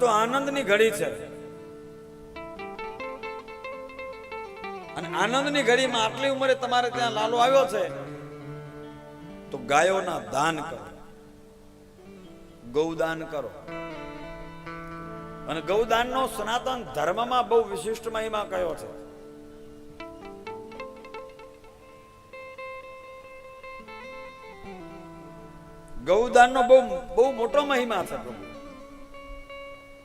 તો આનંદની ઘડી છે અને આનંદની ઘડીમાં આટલી ઉંમરે તમારે ત્યાં લાલો આવ્યો છે તો ગાયોના દાન કરો, ગૌદાન કરો. અને ગૌદાનનો સનાતન ધર્મમાં બહુ વિશિષ્ટ મહિમા કયો છે. ગૌદાનનો બહુ મોટો મહિમા છે પ્રભુ.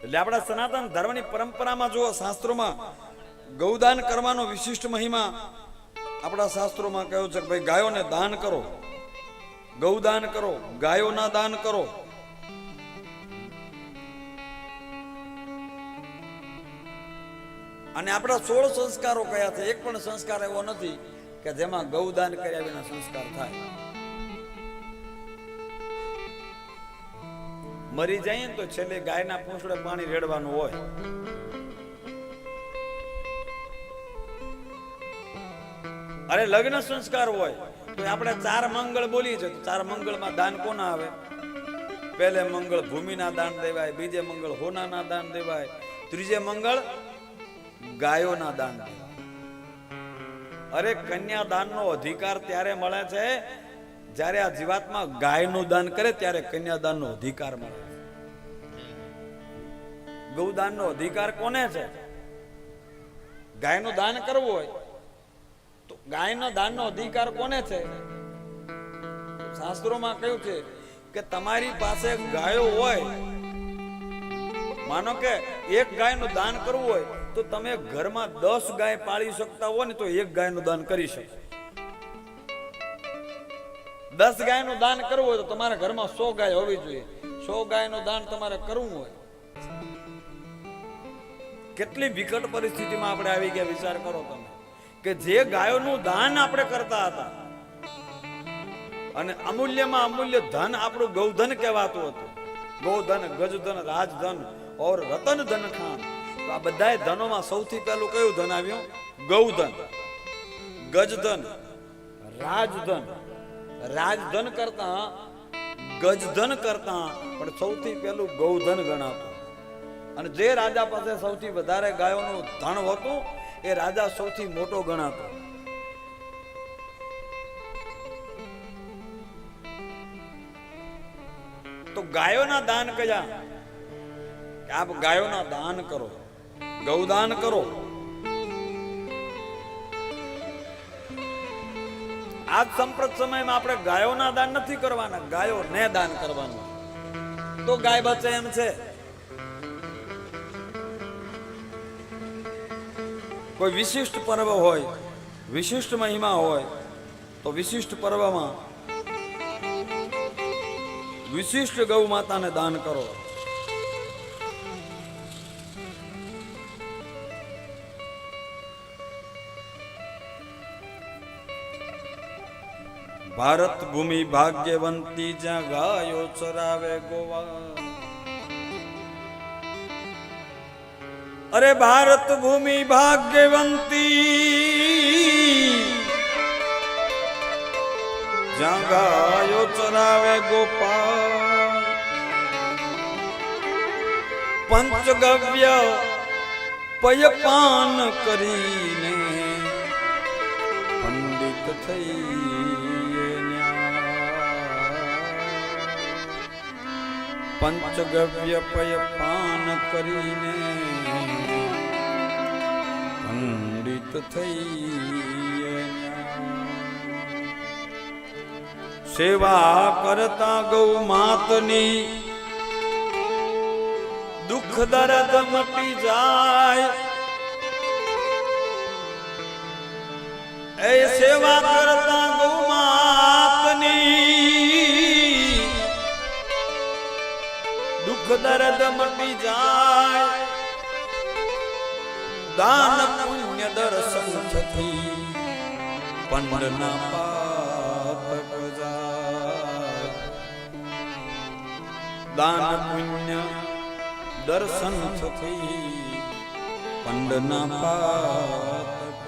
એટલે આપણા સનાતન ધર્મની પરંપરામાં જો શાસ્ત્રોમાં ગૌદાન કરવાનો વિશિષ્ટ મહિમા આપણા શાસ્ત્રોમાં કહ્યું છે કે ભાઈ ગાયોને દાન કરો, ગૌદાન કરો, ગાયોના દાન કરો. અને આપણા 16 સંસ્કારો કયા છે? એક પણ સંસ્કાર એવો નથી કે જેમાં ગૌદાન કર્યા વિના સંસ્કાર થાય. મરી જાય ને તો છેલ્લે ગાયના પૂંછડે પાણી રેડવાનું હોય. અરે લગ્ન સંસ્કાર હોય તો આપણે 4 મંગળ બોલીએ છીએ. 4 મંગળમાં દાન કોના આવે? પહેલે મંગળ ભૂમિના દાન દેવાય, બીજે મંગળ હોનાના દાન દેવાય, ત્રીજે મંગળ ગાયોના દાન દેવાય. અરે કન્યાદાનનો અધિકાર ત્યારે મળે છે જ્યારે આ જીવાત્મા ગાયનું દાન કરે, ત્યારે કન્યાદાનનો અધિકાર મળે. ગૌદાનનો અધિકાર કોને છે? ગાયનું દાન કરવું હોય તો ગાયનો દાનનો અધિકાર કોને છે? શાસ્ત્રોમાં કહ્યું છે કે તમારી પાસે ગાયો હોય, માનો કે એક ગાયનું દાન કરવું હોય તો તમે ઘરમાં 10 ગાય પાળી શકતા હો ને તો એક ગાયનું દાન કરી શકો. 10 ગાયનું દાન કરવું હોય તો તમારા ઘરમાં 100 ગાય હોવી જોઈએ. 100 ગાયનું દાન તમારે કરવું હોય. કેટલી વિકટ પરિસ્થિતિમાં આપણે આવી ગયા વિચાર કરો તમે, કે જે ગાયોનું દાન આપણે કરતા હતા અને અમૂલ્યમાં અમૂલ્ય ધન આપણું ગૌધન કહેવાતું હતું. ગૌધન, ગજધન, રાજધન ઓર રતન ધન ખાન. તો આ બધા ધનોમાં સૌથી પહેલું કયું ધન આવ્યું? ગૌધન. ગજધન, રાજધન. રાજધન કરતા, ગજધન કરતા પણ સૌથી પહેલું ગૌધન ગણાતું. અને જે રાજા પાસે સૌથી વધારે ગાયોનું ધન હતું એ રાજા સૌથી મોટો ગણાતો. તો ગાયોના દાન કયા? કે આપ ગાયોના દાન કરો, ગૌદાન કરો. આજ સંપ્રત સમયમાં આપણે ગાયોના દાન નથી કરવાના, ગાયોને દાન કરવાનું. તો ગાય બચે એમ છે. કોઈ વિશિષ્ટ પર્વ હોય, વિશિષ્ટ મહિમા હોય તો વિશિષ્ટ પર્વમાં વિશિષ્ટ ગૌ માતાને દાન કરો. ભારત ભૂમિ ભાગ્યવંતી જ્યાં ગાયો ચરાવે ગોવા. અરે ભારત ભૂમિ ભાગ્યવંતી જ્યાં ગાયો ચરાવે ગોપાલ. પંચગવ્ય પયપાન કરીને પંડિત થઈ. પંચગવ્ય પયપાન કરીને પંડિત થઈ. સેવા કરતા ગૌ માતની દુઃખ દર્દ મટી જાય. એ સેવા કરતા ગૌ માતની દુઃખ દર્દ મટી જાય. દાન પુણ્ય દર્શન થકી પંડના પાતક જાય. દાન પુણ્ય દર્શન થકી પંડના પાતક